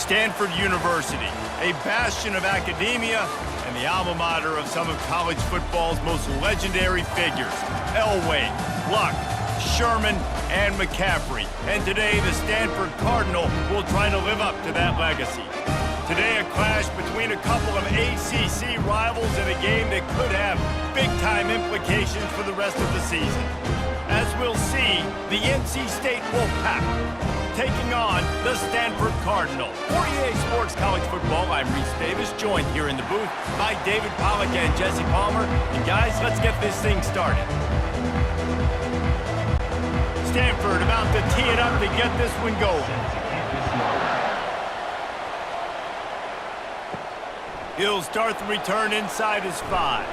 Stanford University, a bastion of academia and the alma mater of some of college football's most legendary figures, Elway, Luck, Sherman, and McCaffrey. And today, the Stanford Cardinal will try to live up to that legacy. Today, a clash between a couple of ACC rivals in a game that could have big-time implications for the rest of the season. As we'll see, the NC State Wolfpack taking on the Stanford Cardinal. For EA Sports College Football, I'm Reese Davis, joined here in the booth by David Pollack and Jesse Palmer. And guys, let's get this thing started. Stanford about to tee it up to get this one going. He'll start the return inside his 5.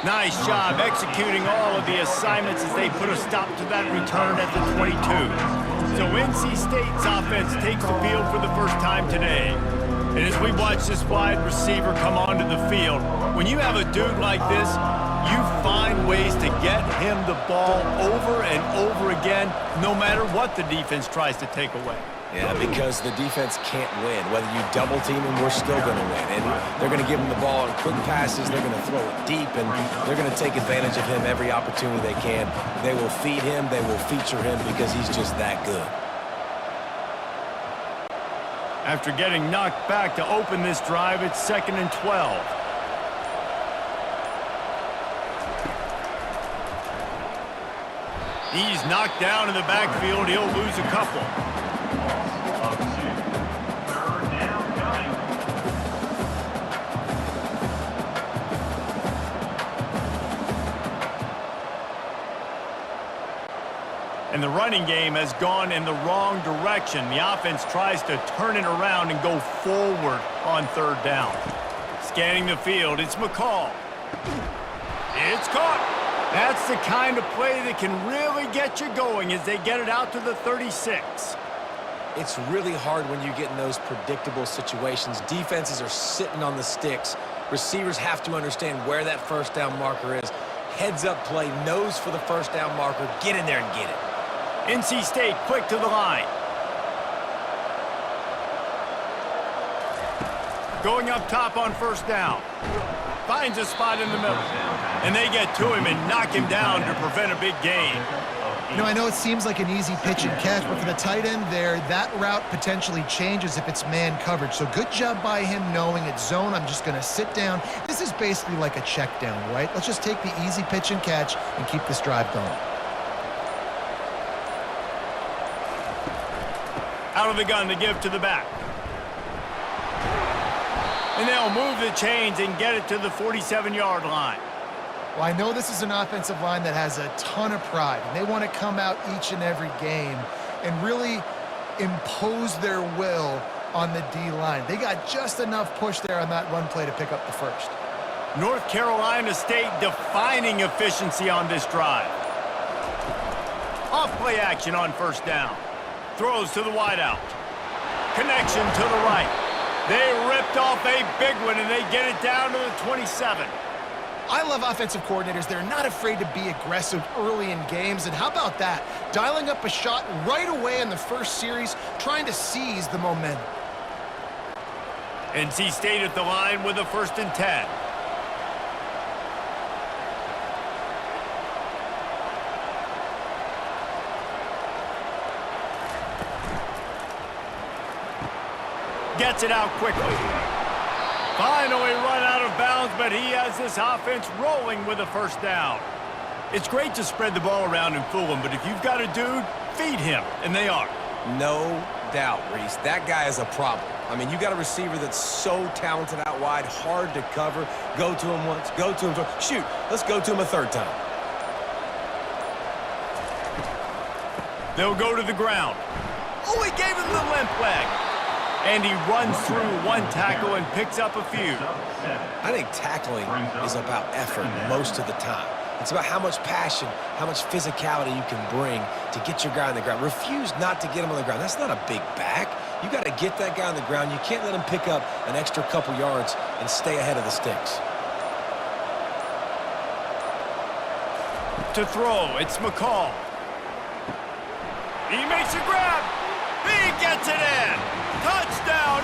Nice job executing all of the assignments as they put a stop to that return at the 22. So NC State's offense takes the field for the first time today. And as we watch this wide receiver come onto the field, when you have a dude like this, you find ways to get him the ball over and over again, no matter what the defense tries to take away. Yeah, because the defense can't win. Whether you double team him, we're still going to win. And they're going to give him the ball in quick passes. They're going to throw it deep, and they're going to take advantage of him every opportunity they can. They will feed him. They will feature him because he's just that good. After getting knocked back to open this drive, it's 2nd and 12. He's knocked down in the backfield. He'll lose a couple. And the running game has gone in the wrong direction. The offense tries to turn it around and go forward on 3rd down. Scanning the field, it's McCall. It's caught. That's the kind of play that can really get you going as they get it out to the 36. It's really hard when you get in those predictable situations. Defenses are sitting on the sticks. Receivers have to understand where that 1st down marker is. Heads up play, nose for the 1st down marker. Get in there and get it. NC State quick to the line. Going up top on 1st down. Finds a spot in the middle. And they get to him and knock him down to prevent a big gain. You know, I know it seems like an easy pitch and catch, but for the tight end there, that route potentially changes if it's man coverage. So good job by him knowing it's zone. I'm just going to sit down. This is basically like a check down, right? Let's just take the easy pitch and catch and keep this drive going. Out of the gun to give to the back. And they'll move the chains and get it to the 47-yard line. Well, I know this is an offensive line that has a ton of pride, and they want to come out each and every game and really impose their will on the D-line. They got just enough push there on that run play to pick up the 1st. North Carolina State defining efficiency on this drive. Off play action on 1st down. Throws to the wideout. Connection to the right. They ripped off a big one, and they get it down to the 27. I love offensive coordinators. They're not afraid to be aggressive early in games. And how about that? Dialing up a shot right away in the first series, trying to seize the momentum. NC State at the line with a 1st and 10. Gets it out quickly. Finally run out of bounds, but he has this offense rolling with a 1st down. It's great to spread the ball around and fool him, but if you've got a dude, feed him, and they are. No doubt, Reese. That guy is a problem. I mean, you got a receiver that's so talented out wide, hard to cover. Go to him once, go to him twice. Shoot, let's go to him a 3rd time. They'll go to the ground. Oh, he gave him the limp leg. And he runs through one tackle and picks up a few. I think tackling is about effort most of the time. It's about how much passion, how much physicality you can bring to get your guy on the ground. Refuse not to get him on the ground. That's not a big back. You got to get that guy on the ground. You can't let him pick up an extra couple yards and stay ahead of the sticks. To throw, it's McCall. He makes a grab. He gets it in. Touchdown,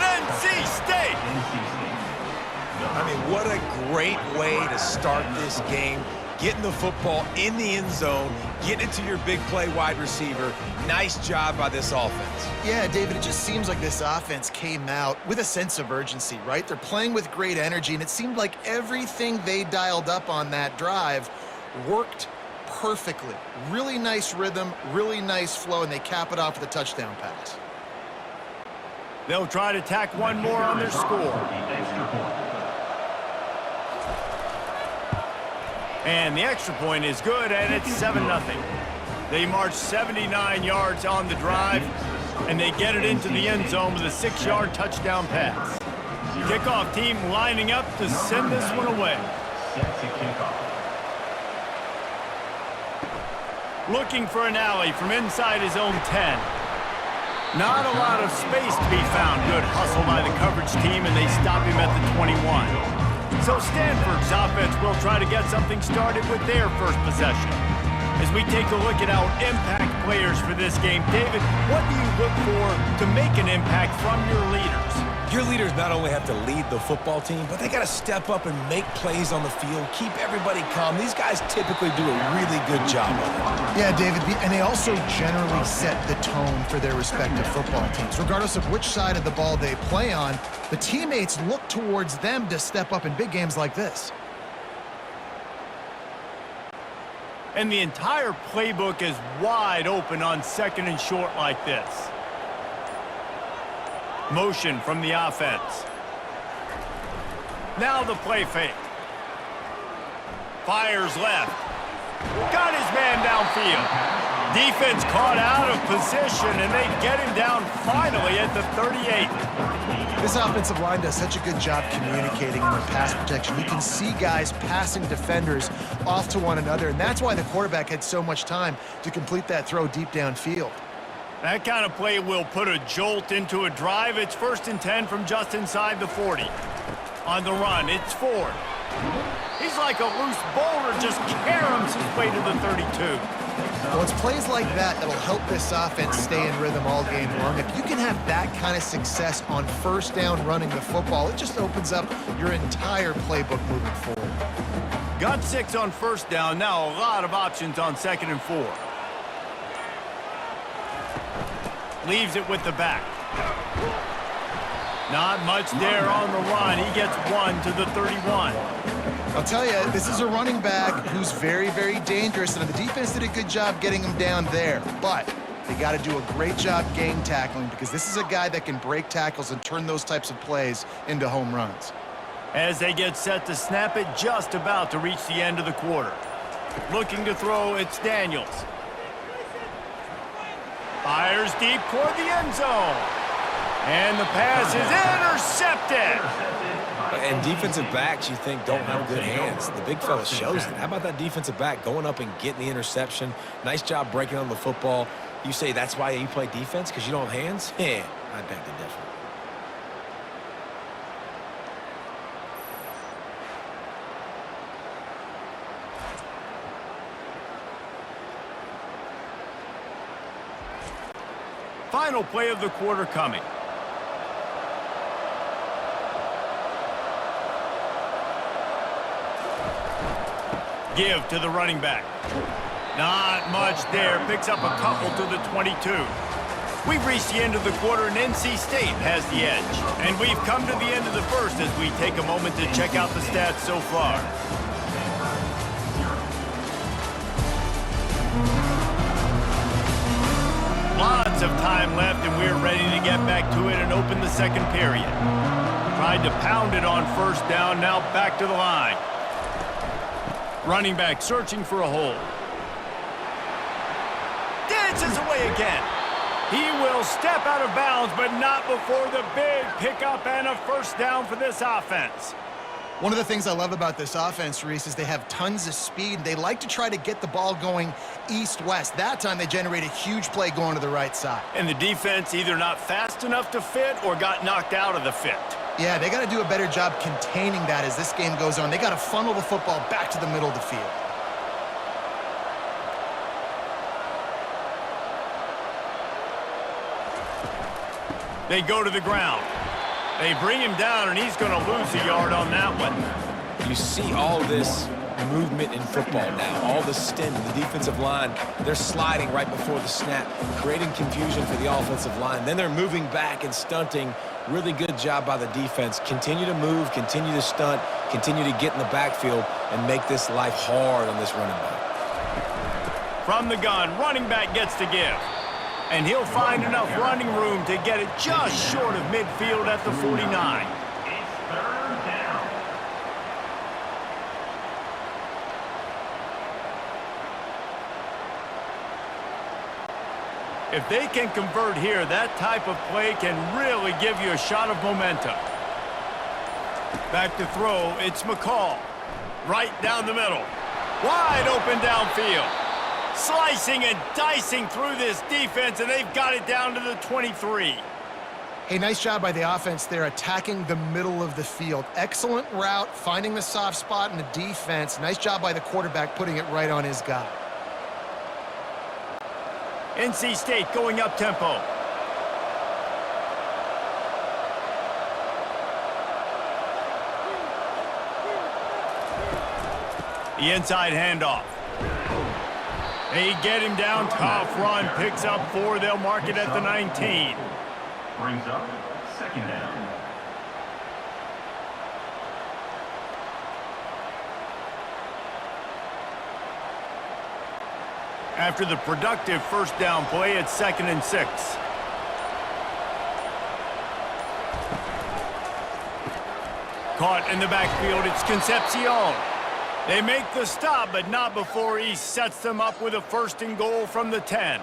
mean, what a great way to start this game. Getting the football in the end zone, getting it to your big play wide receiver. Nice job by this offense. Yeah, David, it just seems like this offense came out with a sense of urgency, right? They're playing with great energy, and it seemed like everything they dialed up on that drive worked perfectly. Really nice rhythm, really nice flow, and they cap it off with a touchdown pass. They'll try to tack one more on their score. And the extra point is good, and it's 7-0. They march 79 yards on the drive, and they get it into the end zone with a 6-yard touchdown pass. Kickoff team lining up to send this one away. Looking for an alley from inside his own 10. Not a lot of space to be found. Good hustle by the coverage team, and they stop him at the 21. So Stanford's offense will try to get something started with their first possession. As we take a look at our impact players for this game, David, what do you look for to make an impact from your leaders? Your leaders not only have to lead the football team, but they got to step up and make plays on the field, keep everybody calm. These guys typically do a really good job of it. Yeah, David, and they also generally set the tone for their respective football teams. Regardless of which side of the ball they play on, the teammates look towards them to step up in big games like this. And the entire playbook is wide open on second and short like this. Motion from the offense. Now the play fake. Fires left. Got his man downfield. Defense caught out of position, and they get him down finally at the 38. This offensive line does such a good job communicating in their pass protection. You can see guys passing defenders off to one another, and that's why the quarterback had so much time to complete that throw deep downfield. That kind of play will put a jolt into a drive. It's 1st and 10 from just inside the 40. On the run, it's Ford. He's like a loose boulder, just caroms his way to the 32. Well, it's plays like that that'll help this offense stay in rhythm all game long. If you can have that kind of success on first down running the football, it just opens up your entire playbook moving forward. Got 6 on first down. Now a lot of options on 2nd and 4. Leaves it with the back. Not much there on the run. He gets 1 to the 31. I'll tell you, this is a running back who's very, very dangerous, and the defense did a good job getting him down there. But they got to do a great job game tackling, because this is a guy that can break tackles and turn those types of plays into home runs. As they get set to snap it, just about to reach the end of the quarter. Looking to throw, it's Daniels. Fires deep toward the end zone. And the pass is intercepted. And defensive backs, you think, don't have good hands. The big fella shows it. How about that defensive back going up and getting the interception? Nice job breaking on the football. You say that's why you play defense, because you don't have hands? Yeah, I beg to differ. Final play of the quarter coming. Give to the running back. Not much there. Picks up a couple to the 22. We've reached the end of the quarter, and NC State has the edge. And we've come to the end of the first as we take a moment to check out the stats so far. Lots of time left, and we're ready to get back to it and open the second period. Tried to pound it on first down, now back to the line. Running back searching for a hole. Dances away again. He will step out of bounds, but not before the big pickup and a first down for this offense. One of the things I love about this offense, Reese, is they have tons of speed. They like to try to get the ball going east-west. That time they generate a huge play going to the right side. And the defense either not fast enough to fit or got knocked out of the fit. Yeah, they got to do a better job containing that as this game goes on. They got to funnel the football back to the middle of the field. They go to the ground. They bring him down, and he's going to lose a yard on that one. You see all this movement in football now, all the stint, the defensive line, they're sliding right before the snap, creating confusion for the offensive line. Then they're moving back and stunting. Really good job by the defense. Continue to move, continue to stunt, continue to get in the backfield and make this life hard on this running back. From the gun, running back gets to give. And he'll find enough running room to get it just short of midfield at the 49. If they can convert here, that type of play can really give you a shot of momentum. Back to throw, it's McCall. Right down the middle. Wide open downfield. Slicing and dicing through this defense, and they've got it down to the 23. Hey, nice job by the offense there, attacking the middle of the field. Excellent route, finding the soft spot in the defense. Nice job by the quarterback putting it right on his guy. NC State going up tempo. The inside handoff. They get him down, tough run, picks up 4, they'll mark it at the 19. Brings up second down. After the productive first down play, it's 2nd and 6. Caught in the backfield, it's Concepcion. They make the stop, but not before he sets them up with a 1st and goal from the 10.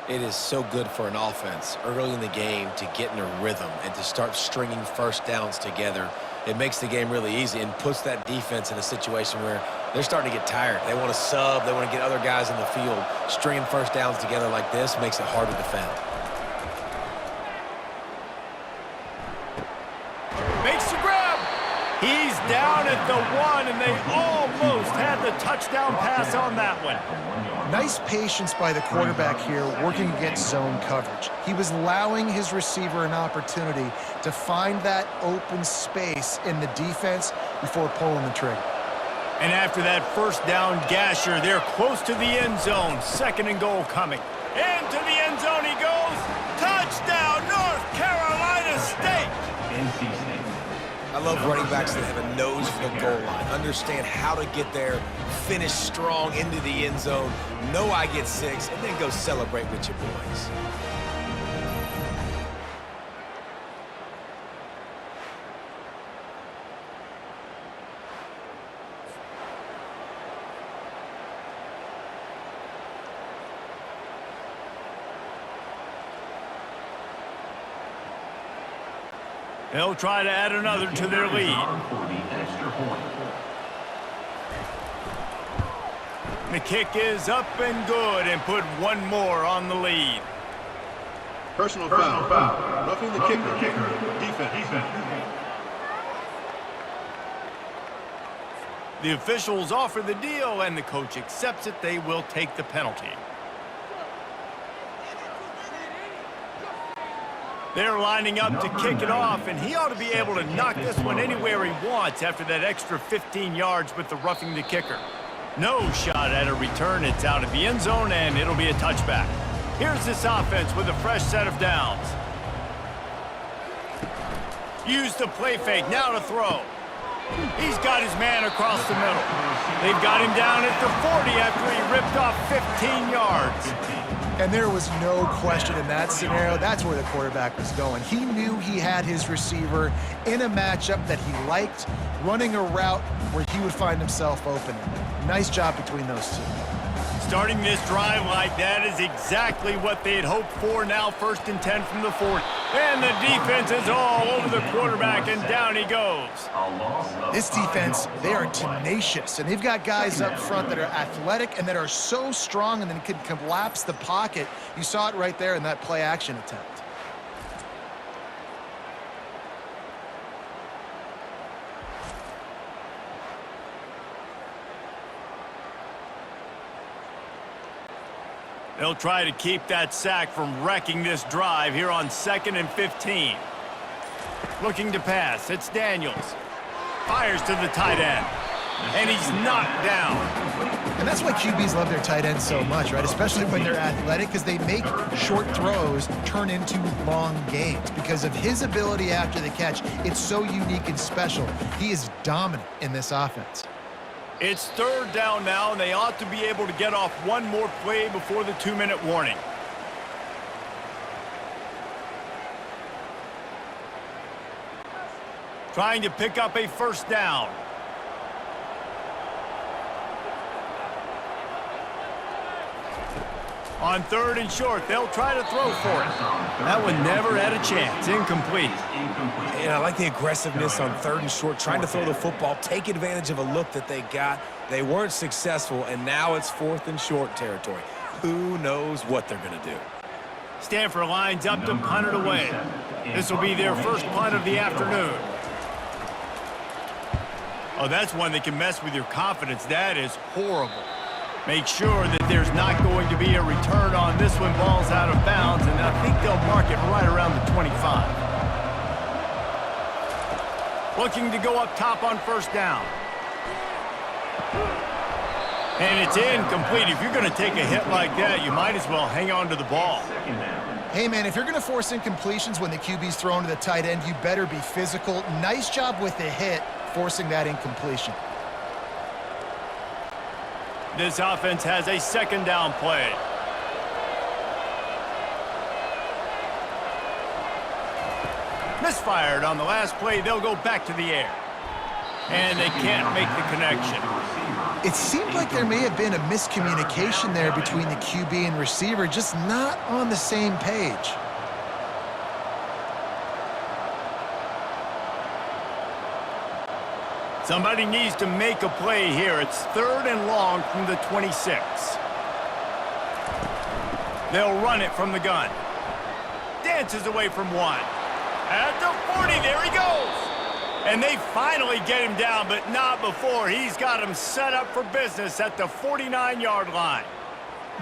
It is so good for an offense early in the game to get in a rhythm and to start stringing first downs together. It makes the game really easy and puts that defense in a situation where they're starting to get tired. They want to sub. They want to get other guys in the field. Stringing first downs together like this makes it hard to defend. Makes the grab. He's down at the 1, and they almost had the touchdown pass on that one. Nice patience by the quarterback here, working against zone coverage. He was allowing his receiver an opportunity to find that open space in the defense before pulling the trigger. And after that first down gasher, they're close to the end zone. 2nd and goal coming. Into the end zone he goes. Touchdown, North Carolina State. NC State. I love running backs that have a nose for the goal line, understand how to get there, finish strong into the end zone, know I get 6, and then go celebrate with your boys. They'll try to add another to their lead. The kick is up and good and put one more on the lead. Personal foul. Roughing the kicker. Defense. The officials offer the deal, and the coach accepts it. They will take the penalty. They're lining up to kick it off, and he ought to be able to knock this one anywhere he wants after that extra 15 yards with the roughing the kicker. No shot at a return. It's out of the end zone, and it'll be a touchback. Here's this offense with a fresh set of downs. Use the play fake, now to throw. He's got his man across the middle. They've got him down at the 40 after he ripped off 15 yards. And there was no question in that scenario. That's where the quarterback was going. He knew he had his receiver in a matchup that he liked, running a route where he would find himself open. Nice job between those two. Starting this drive like that is exactly what they had hoped for. Now 1st and 10 from the 40. And the defense is all over the quarterback, and down he goes. This defense, they are tenacious, and they've got guys up front that are athletic and that are so strong and then can collapse the pocket. You saw it right there in that play action attempt. They'll try to keep that sack from wrecking this drive here on 2nd and 15. Looking to pass. It's Daniels. Fires to the tight end. And he's knocked down. And that's why QBs love their tight ends so much, right? Especially when they're athletic, because they make short throws turn into long gains. Because of his ability after the catch, it's so unique and special. He is dominant in this offense. It's third down now, and they ought to be able to get off one more play before the 2-minute warning. Trying to pick up a first down. On third and short, they'll try to throw for it. That one never had a chance. Incomplete. And I like the aggressiveness on third and short, trying to throw the football, take advantage of a look that they got. They weren't successful, and now it's fourth and short territory. Who knows what they're going to do? Stanford lines up to punt it away. This will be their first punt of the afternoon. Oh, that's one that can mess with your confidence. That is horrible. Make sure that there's not going to be a return on this one. Ball's out of bounds, and I think they'll mark it right around the 25. Looking to go up top on first down. And it's incomplete. If you're going to take a hit like that, you might as well hang on to the ball. Hey, man, if you're going to force incompletions when the QB's thrown to the tight end, you better be physical. Nice job with the hit, forcing that incompletion. This offense has a second down play. Misfired on the last play. They'll go back to the air. And they can't make the connection. It seemed like there may have been a miscommunication there between the QB and receiver, just not on the same page. Somebody needs to make a play here. It's third and long from the 26. They'll run it from the gun. Dances away from one. At the 40, there he goes. And they finally get him down, but not before. He's got him set up for business at the 49-yard line.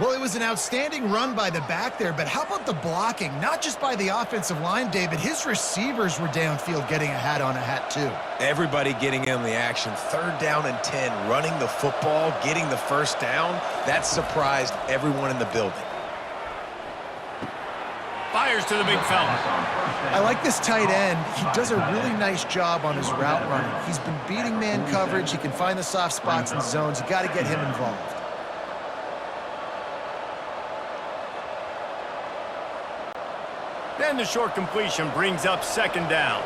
Well, it was an outstanding run by the back there, but how about the blocking? Not just by the offensive line, David. His receivers were downfield getting a hat on a hat, too. Everybody getting in the action. Third down and 10, running the football, getting the first down. That surprised everyone in the building. Fires to the big fella. I like this tight end. He does a really nice job on his route running. He's been beating man coverage. He can find the soft spots and zones. You got to get him involved. Then the short completion brings up second down.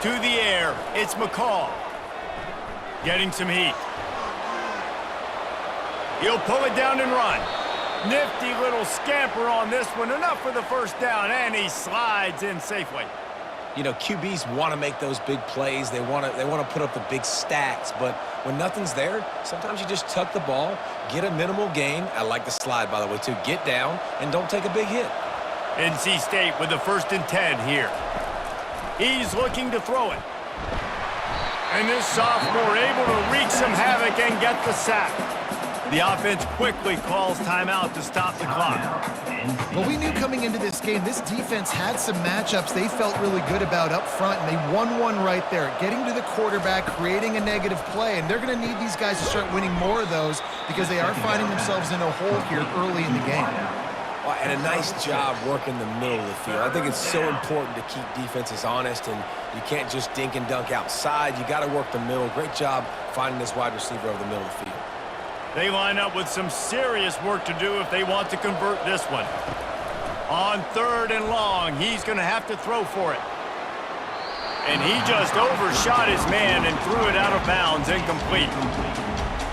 To the air, it's McCall. Getting some heat. He'll pull it down and run. Nifty little scamper on this one. Enough for the first down, and he slides in safely. You know, QBs want to make those big plays. They want to put up the big stats, but when nothing's there, sometimes you just tuck the ball, get a minimal gain. I like the slide, by the way, too. Get down and don't take a big hit. NC State with the 1st and 10 here. He's looking to throw it. And this sophomore able to wreak some havoc and get the sack. The offense quickly calls timeout to stop the clock. Well, we knew coming into this game, this defense had some matchups they felt really good about up front, and they won one right there, getting to the quarterback, creating a negative play, and they're going to need these guys to start winning more of those because they are finding themselves in a hole here early in the game. Well, and a nice job working the middle of the field. I think it's so important to keep defenses honest, and you can't just dink and dunk outside. You got to work the middle. Great job finding this wide receiver over the middle of the field. They line up with some serious work to do if they want to convert this one. On third and long, he's going to have to throw for it. And he just overshot his man and threw it out of bounds, incomplete.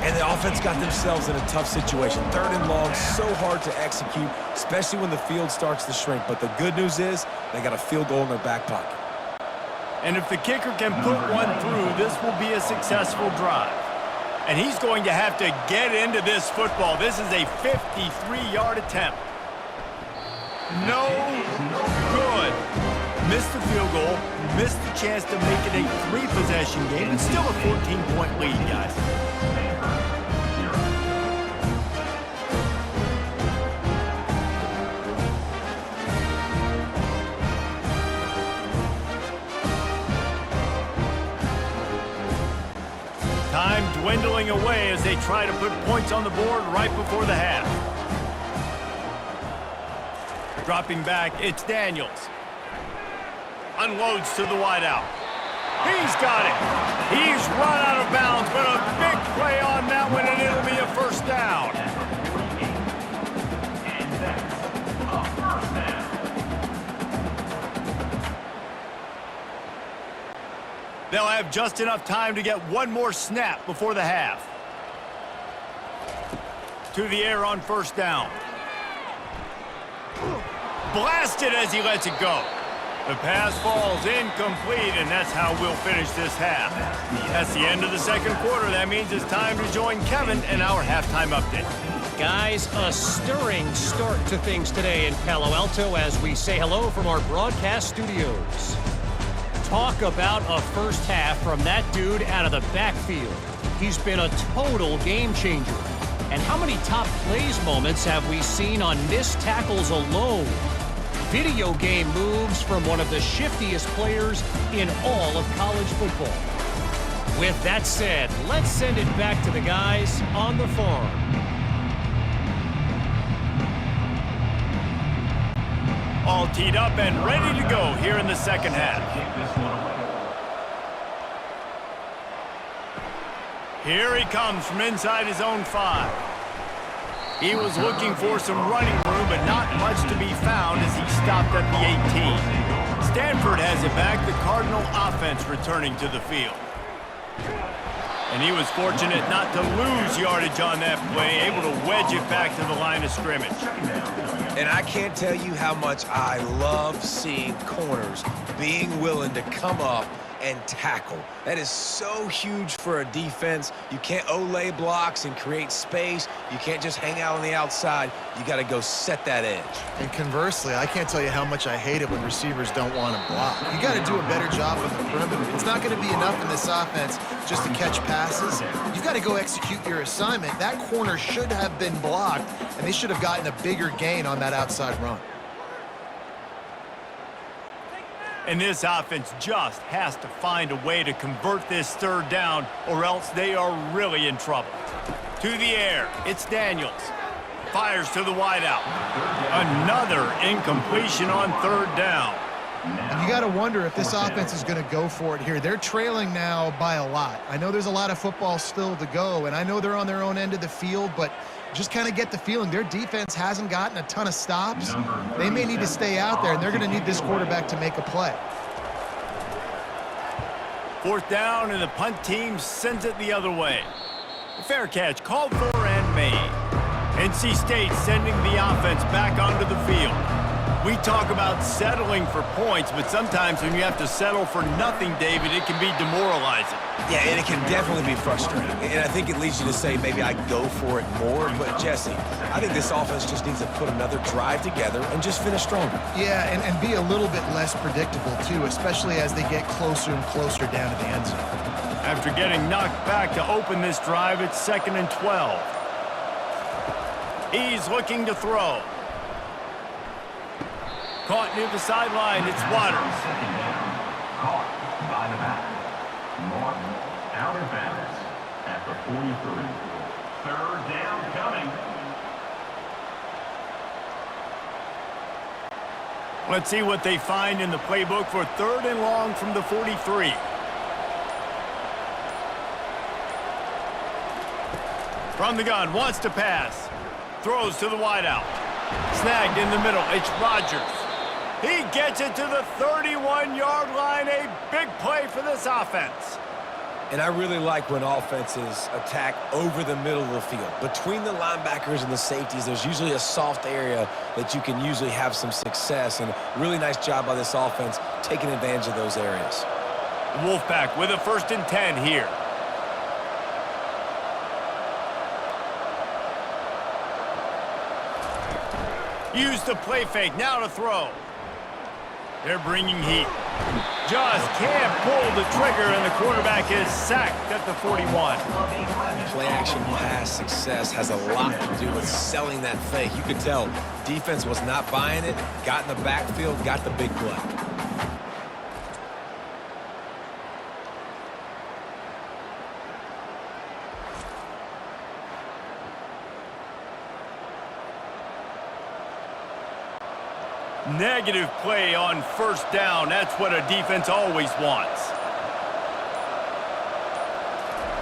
And the offense got themselves in a tough situation. Third and long, so hard to execute, especially when the field starts to shrink. But the good news is they got a field goal in their back pocket. And if the kicker can put one through, this will be a successful drive. And he's going to have to get into this football. This is a 53-yard attempt. No good. Missed the field goal, missed the chance to make it a 3-possession game, and still a 14-point lead, guys. dwindling away as they try to put points on the board right before the half. Dropping back, it's Daniels. Unloads to the wideout. He's got it. He's run out of bounds, but a big play on that one, and it'll be a first down. And that's a first down. They'll have just enough time to get one more snap before the half. To the air on first down. Blasted as he lets it go. The pass falls incomplete, and that's how we'll finish this half. That's the end of the second quarter. That means it's time to join Kevin in our halftime update. Guys, a stirring start to things today in Palo Alto as we say hello from our broadcast studios. Talk about a first half from that dude out of the backfield. He's been a total game changer. And how many top plays moments have we seen on missed tackles alone? Video game moves from one of the shiftiest players in all of college football. With that said, let's send it back to the guys on the farm. All teed up and ready to go here in the second half. Kick this one away. Here he comes from inside his own 5. He was looking for some running room, but not much to be found as he stopped at the 18. Stanford has it back, the Cardinal offense returning to the field. And he was fortunate not to lose yardage on that play, able to wedge it back to the line of scrimmage. And I can't tell you how much I love seeing corners being willing to come up and tackle. That is so huge for a defense. You can't olay blocks and create space. You can't just hang out on the outside. You got to go set that edge. And conversely, I can't tell you how much I hate it when receivers don't want to block. You got to do a better job on the perimeter. It's not going to be enough in this offense just to catch passes. You've got to go execute your assignment. That corner should have been blocked, and they should have gotten a bigger gain on that outside run. And this offense just has to find a way to convert this third down, or else they are really in trouble. To the air, it's Daniels. Fires to the wideout. Another incompletion on third down. And you got to wonder if this offense is going to go for it here. They're trailing now by a lot. I know there's a lot of football still to go, and I know they're on their own end of the field, but just kind of get the feeling their defense hasn't gotten a ton of stops. They may need to stay out there, and they're going to need this quarterback to make a play. Fourth down, and the punt team sends it the other way. Fair catch called for and made. NC State sending the offense back onto the field. We talk about settling for points, but sometimes when you have to settle for nothing, David, it can be demoralizing. Yeah, and it can definitely be frustrating. And I think it leads you to say maybe I go for it more. But, Jesse, I think this offense just needs to put another drive together and just finish stronger. Yeah, and be a little bit less predictable, too, especially as they get closer and closer down to the end zone. After getting knocked back to open this drive, it's 2nd and 12. He's looking to throw. Caught near the sideline, it's Waters. Second down. Caught by the back. Martin out of bounds at the 43. Third down coming. Let's see what they find in the playbook for 3rd and long from the 43. From the gun, wants to pass. Throws to the wideout. Snagged in the middle, it's Rodgers. He gets it to the 31-yard line. A big play for this offense. And I really like when offenses attack over the middle of the field. Between the linebackers and the safeties, there's usually a soft area that you can usually have some success. And really nice job by this offense taking advantage of those areas. Wolfpack with a 1st and 10 here. Use the play fake, now to throw. They're bringing heat. Just can't pull the trigger, and the quarterback is sacked at the 41. Play action pass success has a lot to do with selling that fake. You could tell defense was not buying it, got in the backfield, got the big play. Negative play on first down. That's what a defense always wants.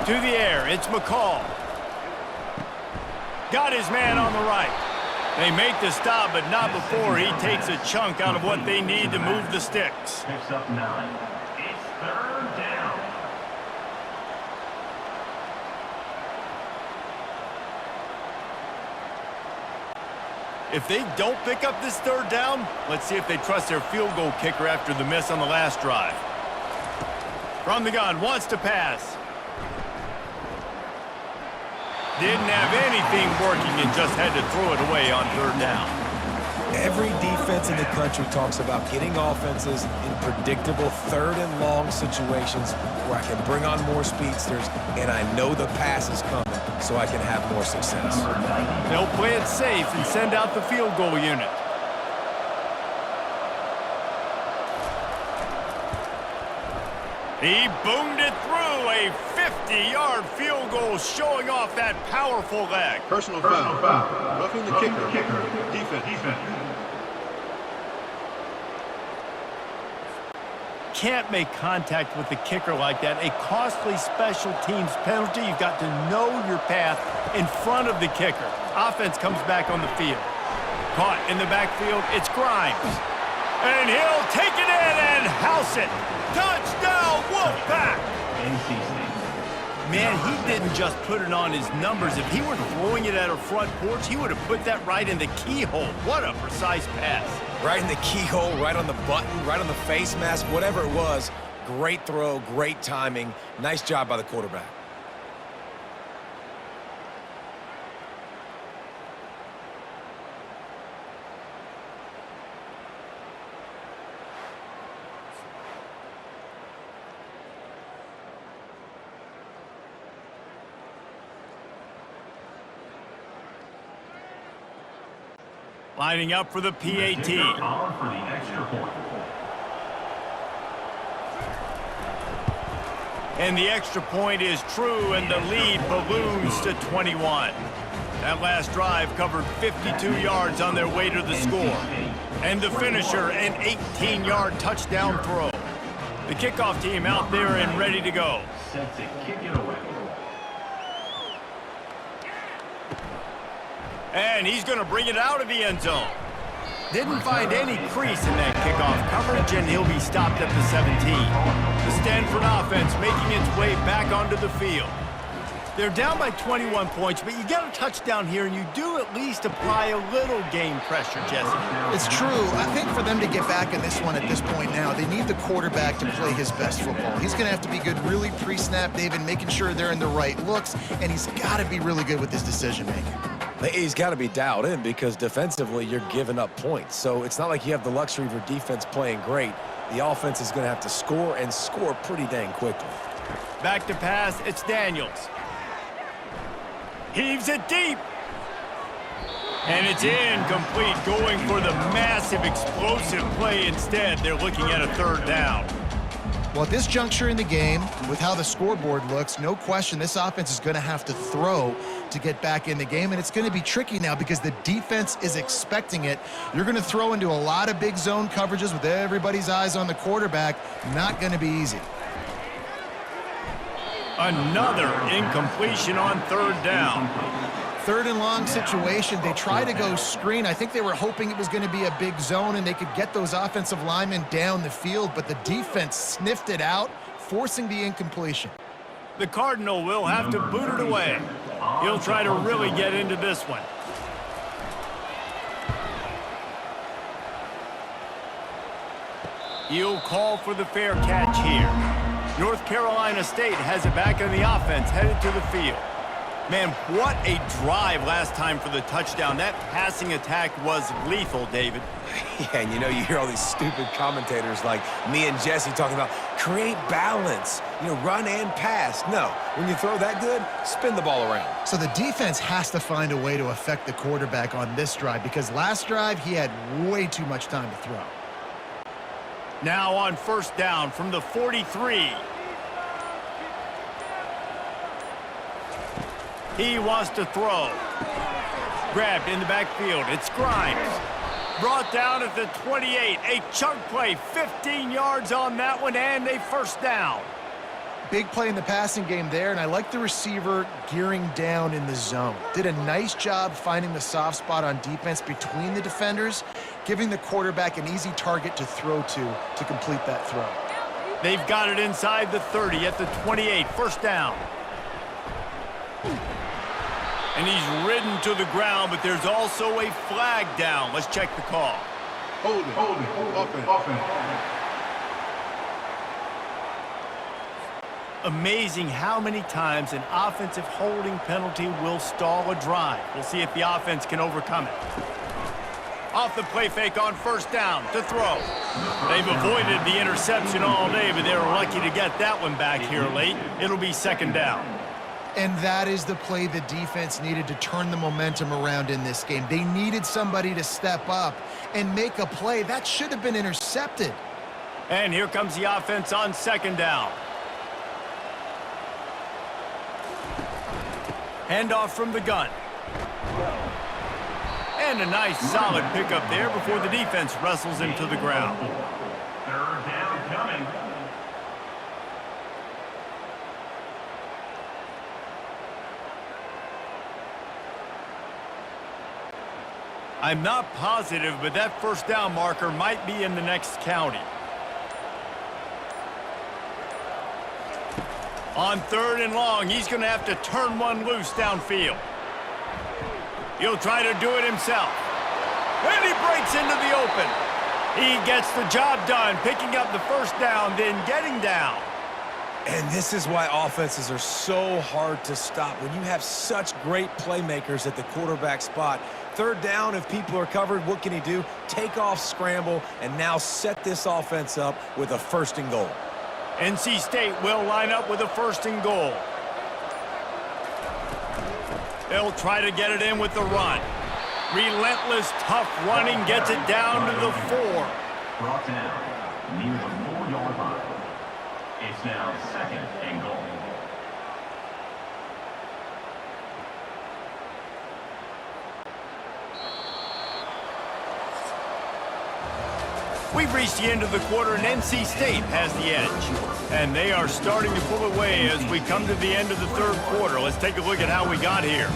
To the air, it's McCall. Got his man on the right. They make the stop, but not before he takes a chunk out of what they need to move the sticks. Picks up 9. It's third down. If they don't pick up this third down, let's see if they trust their field goal kicker after the miss on the last drive. From the gun, wants to pass. Didn't have anything working and just had to throw it away on third down. Every defense in the country talks about getting offenses in predictable third and long situations where I can bring on more speedsters and I know the pass is coming so I can have more success. They'll play it safe and send out the field goal unit. He boomed it through, a 50-yard field goal showing off that powerful leg. Personal foul. Roughing the kicker. Defense. Can't make contact with the kicker like that. A costly special teams penalty. You've got to know your path in front of the kicker. Offense comes back on the field. Caught in the backfield, it's Grimes. And he'll take it in and house it. Touchdown, Wolfpack! NC State. Man, he didn't just put it on his numbers. If he were throwing it at a front porch, he would have put that right in the keyhole. What a precise pass. Right in the keyhole, right on the button, right on the face mask, whatever it was. Great throw, great timing. Nice job by the quarterback. Lining up for the PAT. On for the extra point. And the extra point is true, and the lead balloons to 21. That last drive covered 52 yards on their way to the score. And the finisher, an 18-yard touchdown throw. The kickoff team out there and ready to go. Set to kick it away. And he's going to bring it out of the end zone. Didn't find any crease in that kickoff coverage, and he'll be stopped at the 17. The Stanford offense making its way back onto the field. They're down by 21 points, but you get a touchdown here, and you do at least apply a little game pressure, Jesse. It's true. I think for them to get back in this one at this point now, they need the quarterback to play his best football. He's going to have to be good really pre-snap, David, making sure they're in the right looks, and he's got to be really good with his decision-making. He's got to be dialed in because defensively you're giving up points. So it's not like you have the luxury of your defense playing great. The offense is going to have to score and score pretty dang quickly. Back to pass, it's Daniels. Heaves it deep. And it's incomplete, going for the massive explosive play instead. They're looking at a third down. Well, at this juncture in the game, with how the scoreboard looks, no question this offense is going to have to throw to get back in the game, and it's going to be tricky now because the defense is expecting it. You're going to throw into a lot of big zone coverages with everybody's eyes on the quarterback. Not going to be easy. Another incompletion on third down. Third and long situation. They try to go screen. I think they were hoping it was going to be a big zone and they could get those offensive linemen down the field, but the defense sniffed it out, forcing the incompletion. The Cardinal will have to boot it away. He'll try to really get into this one. He'll call for the fair catch here. North Carolina State has it back on the offense, headed to the field. Man, what a drive last time for the touchdown. That passing attack was lethal, David. Yeah, and you know, you hear all these stupid commentators like me and Jesse talking about create balance, run and pass. No, when you throw that good, spin the ball around. So the defense has to find a way to affect the quarterback on this drive because last drive he had way too much time to throw. Now on first down from the 43. He wants to throw. Grabbed in the backfield. It's Grimes. Brought down at the 28. A chunk play, 15 yards on that one, and a first down. Big play in the passing game there, and I like the receiver gearing down in the zone. Did a nice job finding the soft spot on defense between the defenders, giving the quarterback an easy target to throw to complete that throw. They've got it inside the 30 at the 28, first down. And he's ridden to the ground, but there's also a flag down. Let's check the call. Holding. Offense. Amazing how many times an offensive holding penalty will stall a drive. We'll see if the offense can overcome it. Off the play fake on first down to throw. They've avoided the interception all day, but they were lucky to get that one back here late. It'll be second down. And that is the play the defense needed to turn the momentum around in this game. They needed somebody to step up and make a play. That should have been intercepted. And here comes the offense on second down. Handoff from the gun. And a nice solid pickup there before the defense wrestles him to the ground. Third down coming. I'm not positive, but that first down marker might be in the next county. On third and long, he's going to have to turn one loose downfield. He'll try to do it himself. And he breaks into the open. He gets the job done, picking up the first down, then getting down. And this is why offenses are so hard to stop. When you have such great playmakers at the quarterback spot, third down, if people are covered, what can he do? Take off, scramble, and now set this offense up with a first and goal. NC State will line up with a first and goal. They'll try to get it in with the run. Relentless, tough running gets it down to the 4. Brought down near the 4-yard line. It's now second and goal. We've reached the end of the quarter, and NC State has the edge. And they are starting to pull away as we come to the end of the third quarter. Let's take a look at how we got here.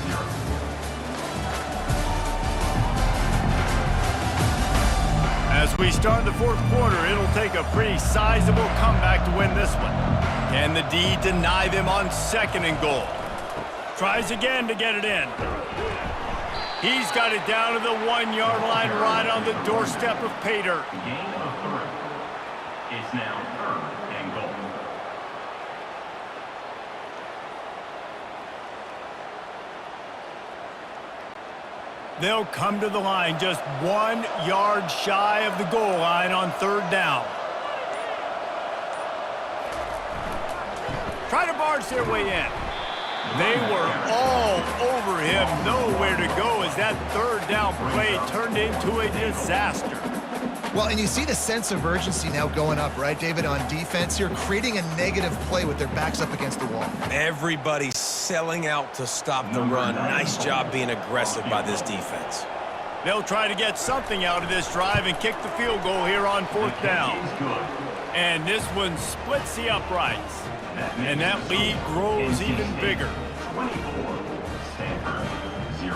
As we start the fourth quarter, it'll take a pretty sizable comeback to win this one. Can the D deny them on second and goal? Tries again to get it in. He's got it down to the 1-yard line right on the doorstep of Pater. Gain of 3. It's now third and goal. They'll come to the line just 1 yard shy of the goal line on third down. Try to barge their way in. They were all over him, nowhere to go as that third down play turned into a disaster. Well, and you see the sense of urgency now going up, right, David, on defense here, creating a negative play with their backs up against the wall. Everybody's selling out to stop the run. Nice job being aggressive by this defense. They'll try to get something out of this drive and kick the field goal here on fourth down. And this one splits the uprights. And that lead grows even bigger. 24, Stanford 0.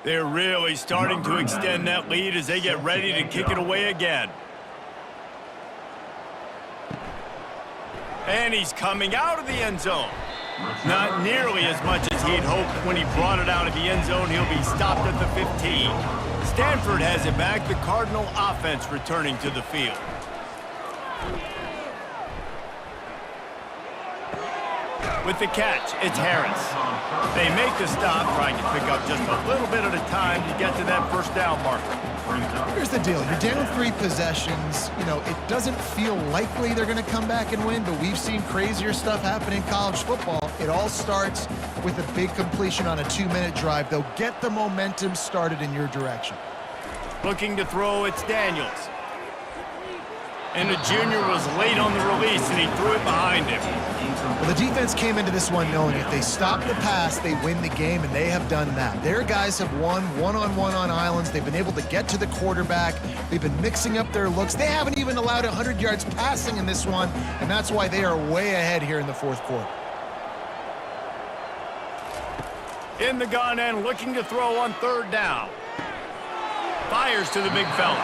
They're really starting to extend that lead as they get ready to kick it away again. And he's coming out of the end zone. Not nearly as much as he'd hoped when he brought it out of the end zone. He'll be stopped at the 15. Stanford has it back. The Cardinal offense returning to the field. With the catch, it's Harris. They make the stop, trying to pick up just a little bit at a time to get to that first down marker. Here's the deal. You're down 3 possessions. You know, it doesn't feel likely they're going to come back and win, but we've seen crazier stuff happen in college football. It all starts with a big completion on a 2-minute drive. They'll get the momentum started in your direction. Looking to throw, it's Daniels. And the junior was late on the release, and he threw it behind him. Well, the defense came into this one knowing if they stop the pass, they win the game, and they have done that. Their guys have won one-on-one on islands. They've been able to get to the quarterback. They've been mixing up their looks. They haven't even allowed 100 yards passing in this one, and that's why they are way ahead here in the fourth quarter. In the gun and looking to throw on third down. Fires to the big fella.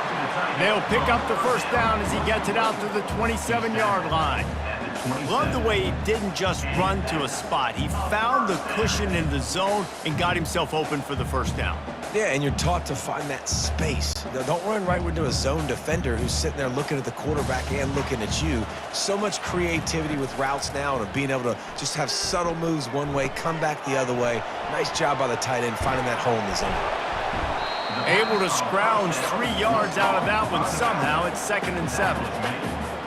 They'll pick up the first down as he gets it out to the 27-yard line. Love the way he didn't just run to a spot. He found the cushion in the zone and got himself open for the first down. Yeah, and you're taught to find that space. Don't run right into a zone defender who's sitting there looking at the quarterback and looking at you. So much creativity with routes now and being able to just have subtle moves one way, come back the other way. Nice job by the tight end finding that hole in the zone. Able to scrounge 3 yards out of that one somehow. It's 2nd and 7.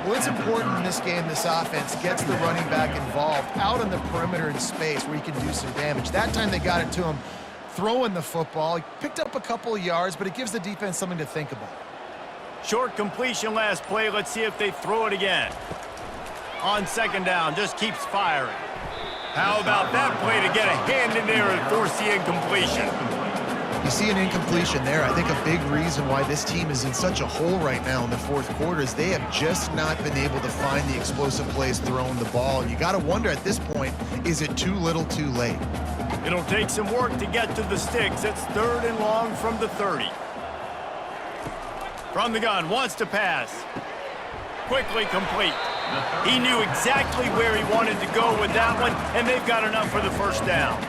Well, it's important in this game this offense gets the running back involved out on the perimeter in space where he can do some damage. That time they got it to him throwing the football. He picked up a couple of yards, but it gives the defense something to think about. Short completion last play. Let's see if they throw it again. On 2nd down, just keeps firing. How about that play to get a hand in there and force the incompletion? You see an incompletion there. I think a big reason why this team is in such a hole right now in the fourth quarter is they have just not been able to find the explosive plays throwing the ball. And you got to wonder at this point, is it too little too late? It'll take some work to get to the sticks. It's 3rd and long from the 30. From the gun, wants to pass. Quickly complete. He knew exactly where he wanted to go with that one, and they've got enough for the first down.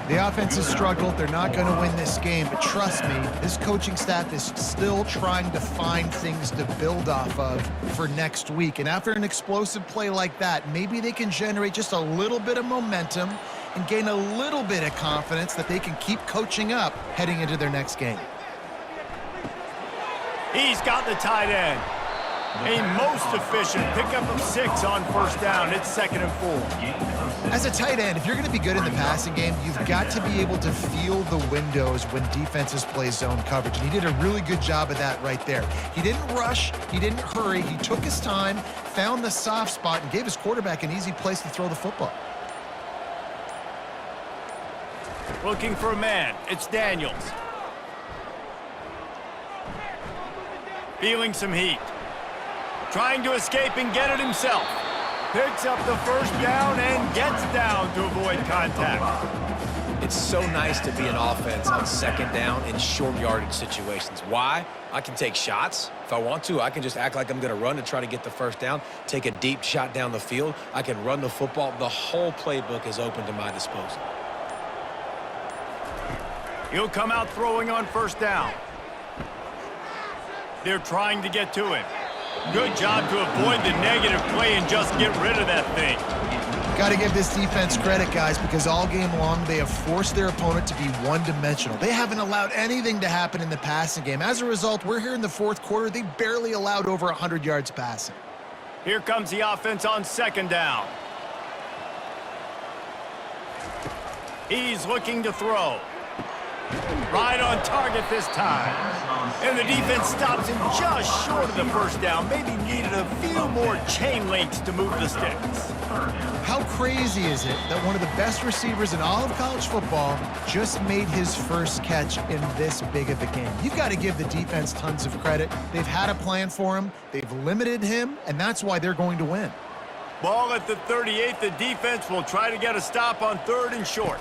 The offense has struggled. They're not going to win this game, but trust me, this coaching staff is still trying to find things to build off of for next week. And after an explosive play like that, maybe they can generate just a little bit of momentum and gain a little bit of confidence that they can keep coaching up heading into their next game. He's got the tight end. A most efficient pickup of 6 on first down. It's 2nd and 4. As a tight end, if you're going to be good in the passing game, you've got to be able to feel the windows when defenses play zone coverage. And he did a really good job of that right there. He didn't rush. He didn't hurry. He took his time, found the soft spot, and gave his quarterback an easy place to throw the football. Looking for a man. It's Daniels. Feeling some heat. Trying to escape and get it himself. Picks up the first down and gets down to avoid contact. It's so nice to be an offense on 2nd down in short yardage situations. Why? I can take shots. If I want to, I can just act like I'm going to run to try to get the first down, take a deep shot down the field. I can run the football. The whole playbook is open to my disposal. He'll come out throwing on first down. They're trying to get to him. Good job to avoid the negative play and just get rid of that thing. Got to give this defense credit, guys, because all game long they have forced their opponent to be one-dimensional. They haven't allowed anything to happen in the passing game. As a result, we're here in the fourth quarter. They barely allowed over 100 yards passing. Here comes the offense on 2nd down. He's looking to throw. Right on target this time. And the defense stops him just short of the first down. Maybe needed a few more chain links to move the sticks. How crazy is it that one of the best receivers in all of college football just made his first catch in this big of a game? You've got to give the defense tons of credit. They've had a plan for him. They've limited him, and that's why they're going to win. Ball at the 38. The defense will try to get a stop on 3rd and short.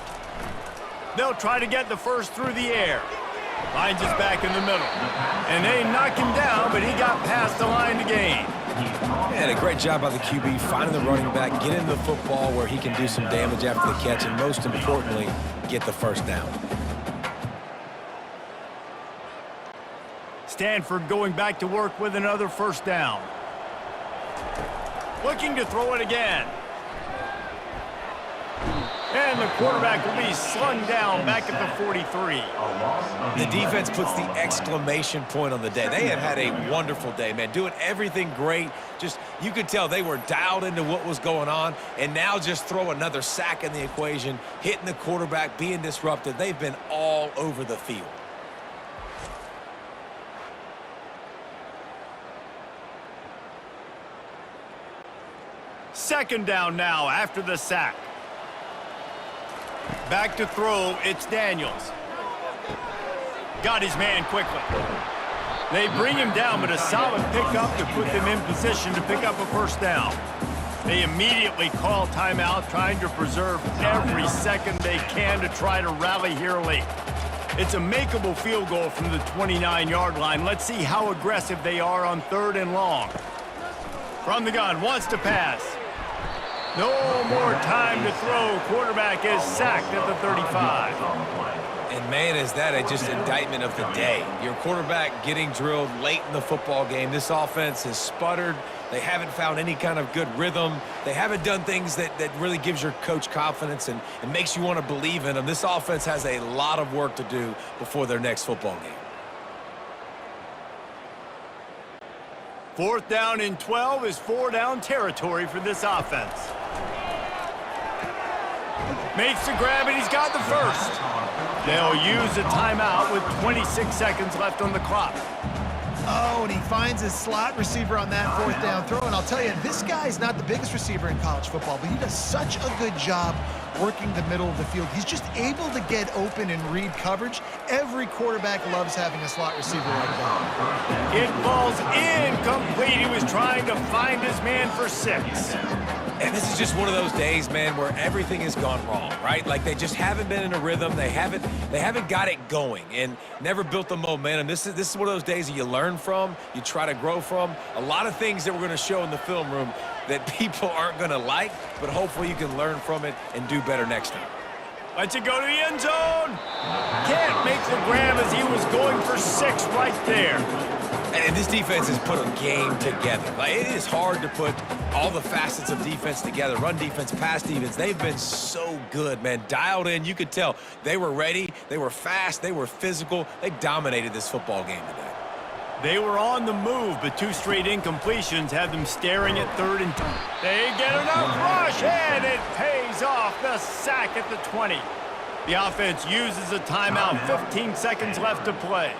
They'll try to get the first through the air. Finds his back in the middle. And they knock him down, but he got past the line to gain. And a great job by the QB finding the running back, getting the football where he can do some damage after the catch, and most importantly, get the first down. Stanford going back to work with another first down. Looking to throw it again. And the quarterback will be slung down back at the 43. The defense puts the exclamation point on the day. They have had a wonderful day, man, doing everything great. Just, you could tell they were dialed into what was going on, and now just throw another sack in the equation, hitting the quarterback, being disrupted. They've been all over the field. Second down now after the sack. Back to throw, it's Daniels. Got his man quickly. They bring him down, but a solid pickup to put them in position to pick up a first down. They immediately call timeout, trying to preserve every second they can to try to rally here late. It's a makeable field goal from the 29-yard line. Let's see how aggressive they are on 3rd and long. From the gun, wants to pass. No more time to throw. Quarterback is sacked at the 35. And, man, is that just indictment of the day. Your quarterback getting drilled late in the football game. This offense has sputtered. They haven't found any kind of good rhythm. They haven't done things that really gives your coach confidence and makes you want to believe in them. This offense has a lot of work to do before their next football game. 4th down and 12 is 4-down territory for this offense. Makes the grab, and he's got the first. They'll use a timeout with 26 seconds left on the clock. Oh, and he finds his slot receiver on that 4th down throw. And I'll tell you, this guy's not the biggest receiver in college football, but he does such a good job working the middle of the field. He's just able to get open and read coverage. Every quarterback loves having a slot receiver like that. It falls incomplete. He was trying to find his man for 6. And this is just one of those days, man, where everything has gone wrong, right? Like they just haven't been in a rhythm. They haven't got it going and never built the momentum. This is one of those days that you learn from, you try to grow from. A lot of things that we're going to show in the film room that people aren't going to like, but hopefully you can learn from it and do better next time. Lets it go to the end zone. Can't make the grab as he was going for 6 right there. And this defense has put a game together. Like, it is hard to put all the facets of defense together. Run defense, pass defense. They've been so good, man. Dialed in. You could tell they were ready. They were fast. They were physical. They dominated this football game today. They were on the move, but 2 straight incompletions had them staring at 3rd and 2. They get enough rush, and it pays off. The sack at the 20. The offense uses a timeout. 15 seconds left to play.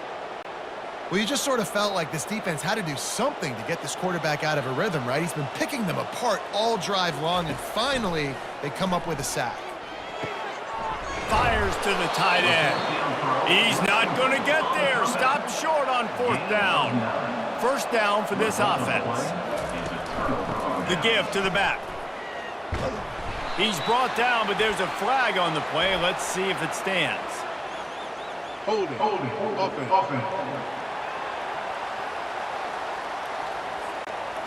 Well, you just sort of felt like this defense had to do something to get this quarterback out of a rhythm, right? He's been picking them apart all drive long, and finally they come up with a sack. Fires to the tight end. He's not going to get there. Stopped short on 4th down. 1st down for this offense. The give to the back. He's brought down, but there's a flag on the play. Let's see if it stands. Holding. Offense.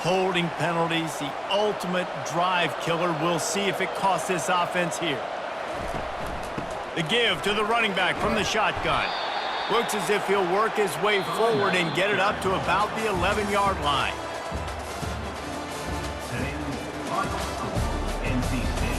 Holding penalties, the ultimate drive killer. We'll see if it costs this offense here. The give to the running back from the shotgun. Looks as if he'll work his way forward and get it up to about the 11-yard line. Today's final score, NC State